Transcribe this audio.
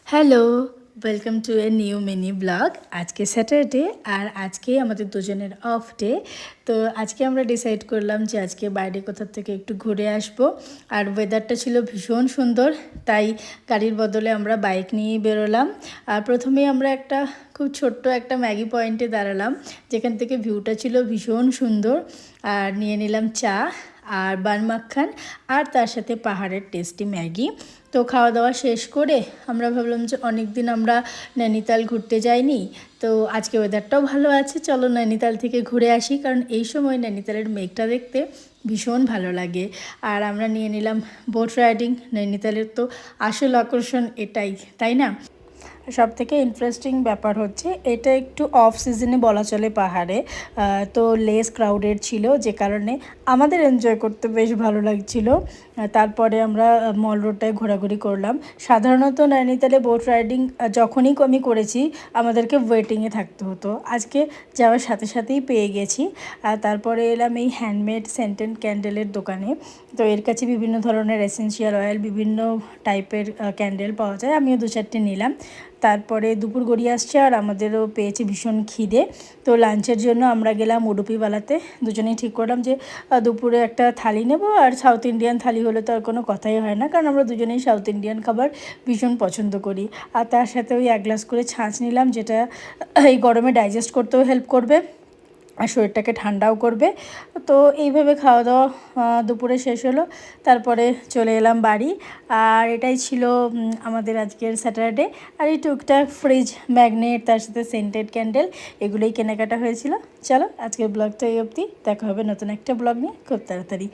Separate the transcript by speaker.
Speaker 1: Hello, welcome to a new mini blog. আজকে Saturday আর আজকে আমাদের দুজনের অফ ডে। তো আজকে আমরা ডিসাইড করলাম যে আজকে বাইরে কোথাও থেকে একটু ঘুরে আসব। আর ওয়েদারটা ছিল ভীষণ সুন্দর, তাই গাড়ির বদলে আমরা বাইক নিয়েই বেরোলাম। আর প্রথমেই আমরা একটা খুব ছোট্ট একটা ম্যাগি পয়েন্টে দাঁড়ালাম, যেখান থেকে ভিউটা ছিল ভীষণ সুন্দর। আর নিয়ে নিলাম চা আর বান মাখান আর তার সাথে পাহাড়ের টেস্টি ম্যাগি। তো খাওয়া দাওয়া শেষ করে আমরা ভাবলাম যে অনেক দিন আমরা নৈনিতাল ঘুরতে যাইনি, তো আজকে ওয়েদারটাও ভালো আছে, চলো নৈনিতাল থেকে ঘুরে আসি। কারণ এই সময় নৈনিতালের মেঘটা দেখতে ভীষণ ভালো লাগে। আর আমরা নিয়ে নিলাম বোট রাইডিং। নৈনিতালের তো আসল আকর্ষণ এটাই, তাই না? সব থেকে ইন্টারেস্টিং ব্যাপার হচ্ছে এটা একটু অফ সিজনে বলা চলে পাহাড়ে, তো লেস ক্রাউডেড ছিল, যে কারণে আমাদের এনজয় করতে বেশ ভালো লাগছিল। তারপরে আমরা মল রোডটায় ঘোরাঘুরি করলাম। সাধারণত নৈনিতালে বোট রাইডিং যখনই আমি করেছি আমাদেরকে ওয়েটিংয়ে থাকতে হতো, আজকে যাওয়ার সাথে সাথেই পেয়ে গেছি। তারপরে এলাম এই হ্যান্ডমেড সেন্টেড ক্যান্ডেলের দোকানে। তো এর কাছে বিভিন্ন ধরনের এসেন্সিয়াল অয়েল, বিভিন্ন টাইপের ক্যান্ডেল পাওয়া যায়, আমিও 2-4টে নিলাম। তারপরে দুপুর গড়িয়ে আসছে আর আমাদেরও পেয়েছে ভীষণ খিদে। তো লাঞ্চের জন্য আমরা গেলাম উডুপিওয়ালাতে। দুজনেই ঠিক করলাম যে দুপুরে একটা থালি নেব, আর সাউথ ইন্ডিয়ান থালি হলে তো আর কোনো কথাই হয় না, কারণ আমরা দুজনেই সাউথ ইন্ডিয়ান খাবার ভীষণ পছন্দ করি। আর তার সাথে ওই 1 গ্লাস করে ছাঁচ নিলাম, যেটা এই গরমে ডাইজেস্ট করতেও হেল্প করবে আর শরীরটাকে ঠান্ডাও করবে। তো এইভাবে খাওয়া দাওয়া দুপুরে শেষ হলো। তারপরে চলে এলাম বাড়ি। আর এটাই ছিল আমাদের আজকের স্যাটারডে। আর এই টুকটাক ফ্রিজ ম্যাগনেট, তার সাথে সেন্টেড ক্যান্ডেল, এগুলোই কেনাকাটা হয়েছিল। চলো আজকের ব্লগটা এই অবধি, দেখা হবে নতুন একটা ব্লগ নিয়ে খুব তাড়াতাড়ি।